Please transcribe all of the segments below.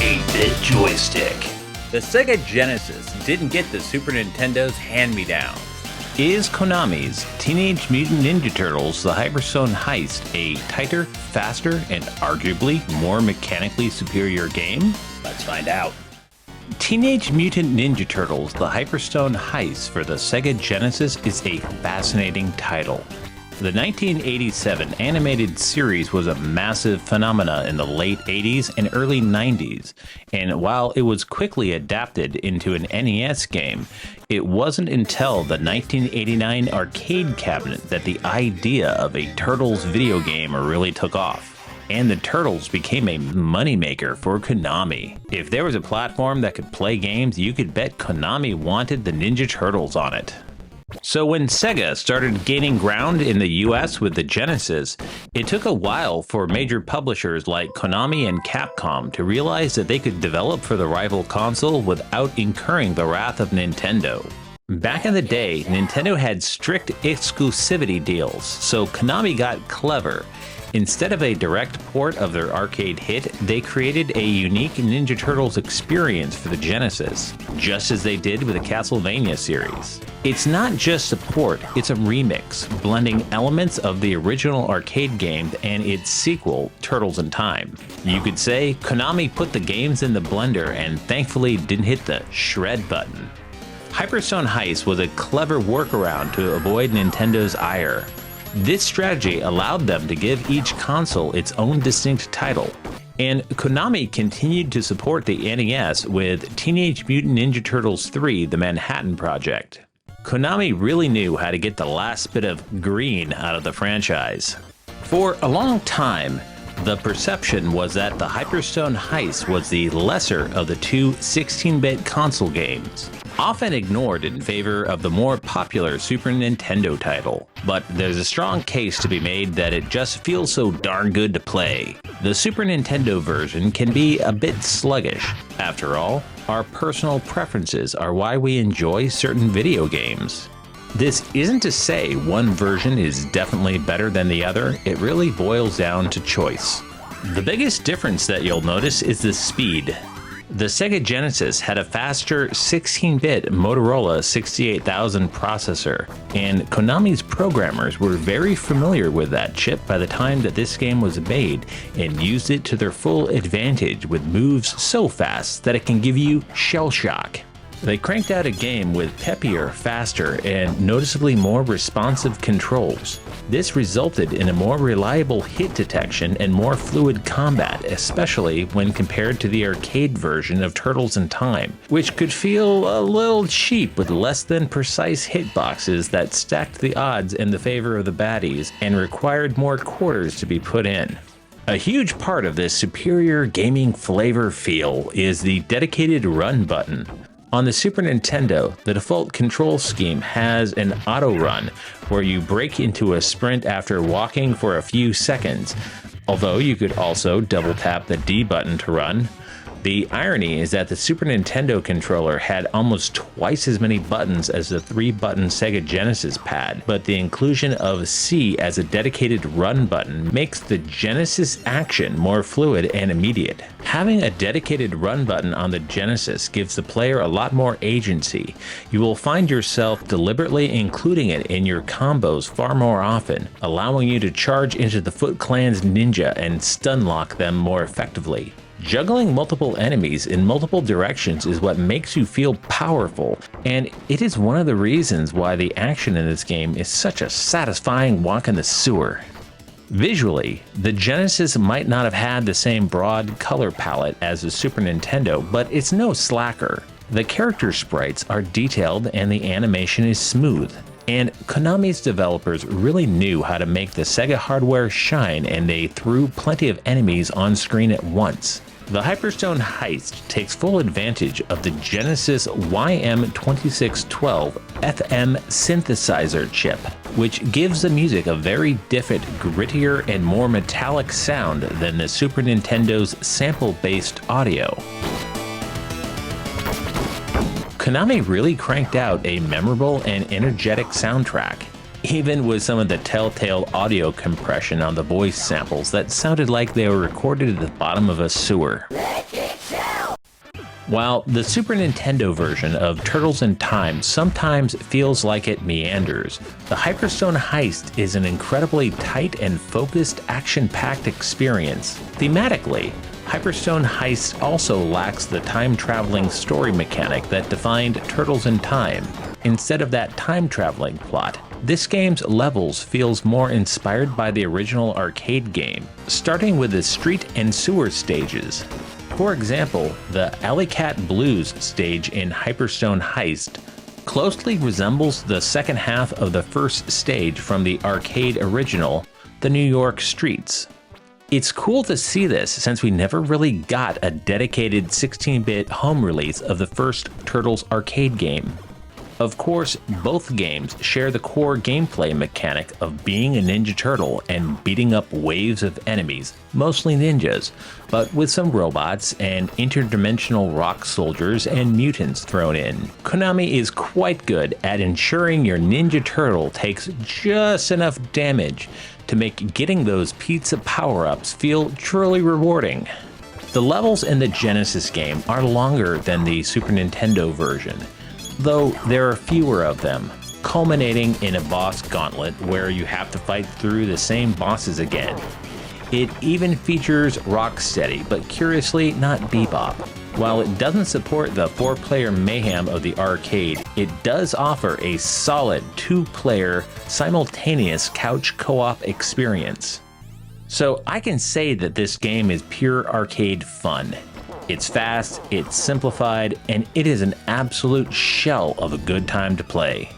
8-bit joystick. The Sega Genesis didn't get the Super Nintendo's hand-me-downs. Is Konami's Teenage Mutant Ninja Turtles: The Hyperstone Heist a tighter, faster, and arguably more mechanically superior game? Let's find out. Teenage Mutant Ninja Turtles: The Hyperstone Heist for the Sega Genesis is a fascinating title. The 1987 animated series was a massive phenomena in the late 80s and early 90s, and while it was quickly adapted into an NES game, it wasn't until the 1989 arcade cabinet that the idea of a Turtles video game really took off. And the Turtles became a moneymaker for Konami. If there was a platform that could play games, you could bet Konami wanted the Ninja Turtles on it. So when Sega started gaining ground in the US with the Genesis, it took a while for major publishers like Konami and Capcom to realize that they could develop for the rival console without incurring the wrath of Nintendo. Back in the day, Nintendo had strict exclusivity deals, so Konami got clever. Instead of a direct port of their arcade hit, they created a unique Ninja Turtles experience for the Genesis, just as they did with the Castlevania series. It's not just a port, it's a remix, blending elements of the original arcade game and its sequel, Turtles in Time. You could say Konami put the games in the blender and thankfully didn't hit the shred button. Hyperstone Heist was a clever workaround to avoid Nintendo's ire. This strategy allowed them to give each console its own distinct title, and Konami continued to support the NES with Teenage Mutant Ninja Turtles 3: The Manhattan Project. Konami really knew how to get the last bit of green out of the franchise. For a long time, the perception was that the Hyperstone Heist was the lesser of the two 16-bit console games, often ignored in favor of the more popular Super Nintendo title. But there's a strong case to be made that it just feels so darn good to play. The Super Nintendo version can be a bit sluggish. After all, our personal preferences are why we enjoy certain video games. This isn't to say one version is definitely better than the other, it really boils down to choice. The biggest difference that you'll notice is the speed. The Sega Genesis had a faster 16-bit Motorola 68000 processor, and Konami's programmers were very familiar with that chip by the time that this game was made and used it to their full advantage with moves so fast that it can give you shell shock. They cranked out a game with peppier, faster, and noticeably more responsive controls. This resulted in a more reliable hit detection and more fluid combat, especially when compared to the arcade version of Turtles in Time, which could feel a little cheap with less than precise hitboxes that stacked the odds in the favor of the baddies and required more quarters to be put in. A huge part of this superior gaming flavor feel is the dedicated run button. On the Super Nintendo, the default control scheme has an auto run, where you break into a sprint after walking for a few seconds, although you could also double tap the D button to run. The irony is that the Super Nintendo controller had almost twice as many buttons as the 3-button Sega Genesis pad, but the inclusion of C as a dedicated run button makes the Genesis action more fluid and immediate. Having a dedicated run button on the Genesis gives the player a lot more agency. You will find yourself deliberately including it in your combos far more often, allowing you to charge into the Foot Clan's ninja and stun lock them more effectively. Juggling multiple enemies in multiple directions is what makes you feel powerful, and it is one of the reasons why the action in this game is such a satisfying walk in the sewer. Visually, the Genesis might not have had the same broad color palette as the Super Nintendo, but it's no slacker. The character sprites are detailed and the animation is smooth. And Konami's developers really knew how to make the Sega hardware shine, and they threw plenty of enemies on screen at once. The Hyperstone Heist takes full advantage of the Genesis YM2612 FM synthesizer chip, which gives the music a very different, grittier, and more metallic sound than the Super Nintendo's sample-based audio. Konami really cranked out a memorable and energetic soundtrack, even with some of the telltale audio compression on the voice samples that sounded like they were recorded at the bottom of a sewer. Make it so! While the Super Nintendo version of Turtles in Time sometimes feels like it meanders, the Hyperstone Heist is an incredibly tight and focused action-packed experience. Thematically, Hyperstone Heist also lacks the time-traveling story mechanic that defined Turtles in Time. Instead of that time-traveling plot, this game's levels feels more inspired by the original arcade game, starting with the street and sewer stages. For example, the Alley Cat Blues stage in Hyperstone Heist closely resembles the second half of the first stage from the arcade original, the New York streets. It's cool to see this since we never really got a dedicated 16-bit home release of the first Turtles arcade game. Of course, both games share the core gameplay mechanic of being a Ninja Turtle and beating up waves of enemies, mostly ninjas, but with some robots and interdimensional rock soldiers and mutants thrown in. Konami is quite good at ensuring your Ninja Turtle takes just enough damage to make getting those pizza power-ups feel truly rewarding. The levels in the Genesis game are longer than the Super Nintendo version, though there are fewer of them, culminating in a boss gauntlet where you have to fight through the same bosses again. It even features Rocksteady, but curiously not Bebop. While it doesn't support the 4-player mayhem of the arcade, it does offer a solid 2-player simultaneous couch co-op experience. So I can say that this game is pure arcade fun. It's fast, it's simplified, and it is an absolute shell of a good time to play.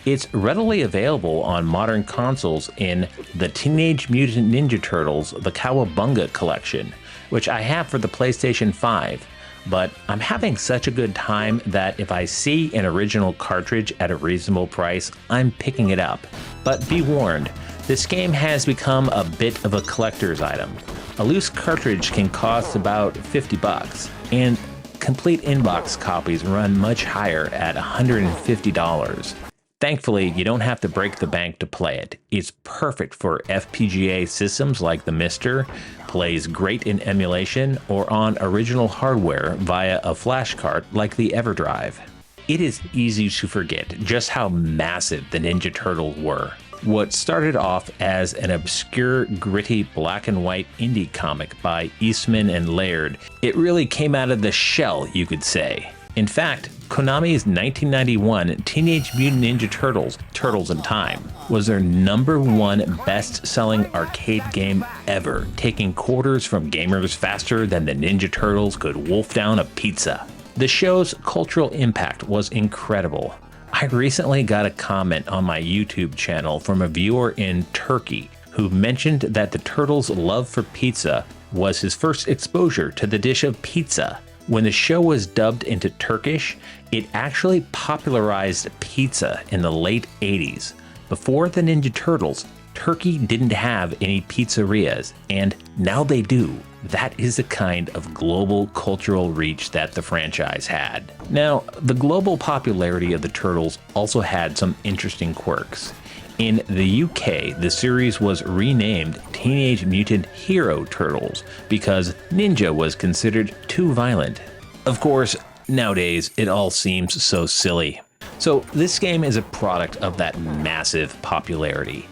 It's readily available on modern consoles in the Teenage Mutant Ninja Turtles The Cowabunga Collection, which I have for the PlayStation 5, but I'm having such a good time that if I see an original cartridge at a reasonable price, I'm picking it up. But be warned, this game has become a bit of a collector's item. A loose cartridge can cost about $50, and complete inbox copies run much higher at $150. Thankfully, you don't have to break the bank to play it. It's perfect for FPGA systems like the Mister, plays great in emulation, or on original hardware via a flash cart like the EverDrive. It is easy to forget just how massive the Ninja Turtles were. What started off as an obscure, gritty black and white indie comic by Eastman and Laird, it really came out of the shell, you could say. In fact, Konami's 1991 Teenage Mutant Ninja Turtles, Turtles in Time, was their #1 best-selling arcade game ever, taking quarters from gamers faster than the Ninja Turtles could wolf down a pizza. The show's cultural impact was incredible. I recently got a comment on my YouTube channel from a viewer in Turkey who mentioned that the Turtles' love for pizza was his first exposure to the dish of pizza. When the show was dubbed into Turkish, it actually popularized pizza in the late 80s. Before the Ninja Turtles, Turkey didn't have any pizzerias, and now they do. That is the kind of global cultural reach that the franchise had. Now, the global popularity of the Turtles also had some interesting quirks. In the UK, the series was renamed Teenage Mutant Hero Turtles because ninja was considered too violent. Of course, nowadays it all seems so silly. So this game is a product of that massive popularity.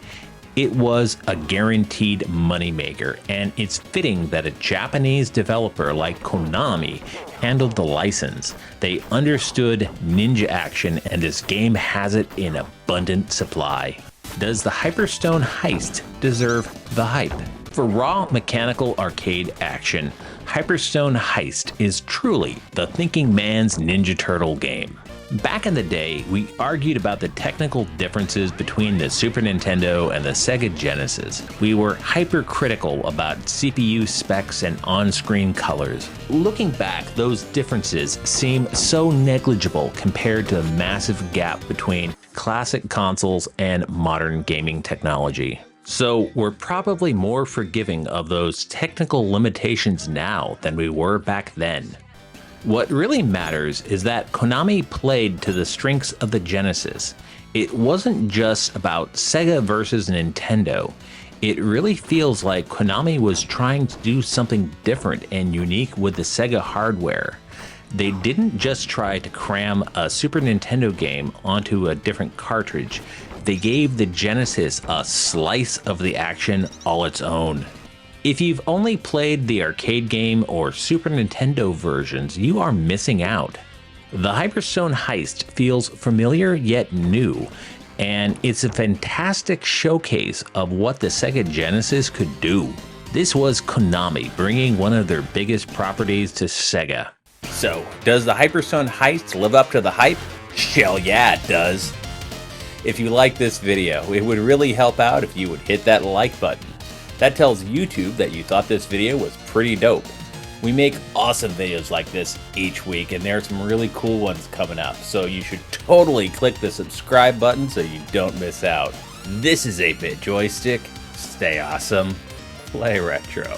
It was a guaranteed moneymaker, and it's fitting that a Japanese developer like Konami handled the license. They understood ninja action, and this game has it in abundant supply. Does the Hyperstone Heist deserve the hype? For raw mechanical arcade action, Hyperstone Heist is truly the thinking man's Ninja Turtle game. Back in the day, we argued about the technical differences between the Super Nintendo and the Sega Genesis. We were hypercritical about CPU specs and on-screen colors. Looking back, those differences seem so negligible compared to the massive gap between classic consoles and modern gaming technology. So we're probably more forgiving of those technical limitations now than we were back then. What really matters is that Konami played to the strengths of the Genesis. It wasn't just about Sega versus Nintendo. It really feels like Konami was trying to do something different and unique with the Sega hardware. They didn't just try to cram a Super Nintendo game onto a different cartridge, they gave the Genesis a slice of the action all its own. If you've only played the arcade game or Super Nintendo versions, you are missing out. The Hyperstone Heist feels familiar yet new, and it's a fantastic showcase of what the Sega Genesis could do. This was Konami bringing one of their biggest properties to Sega. So, does the Hyperstone Heist live up to the hype? Hell yeah, it does. If you like this video, it would really help out if you would hit that like button. That tells YouTube that you thought this video was pretty dope. We make awesome videos like this each week, and there are some really cool ones coming up, so you should totally click the subscribe button so you don't miss out. This is 8-Bit Joystick. Stay awesome. Play retro.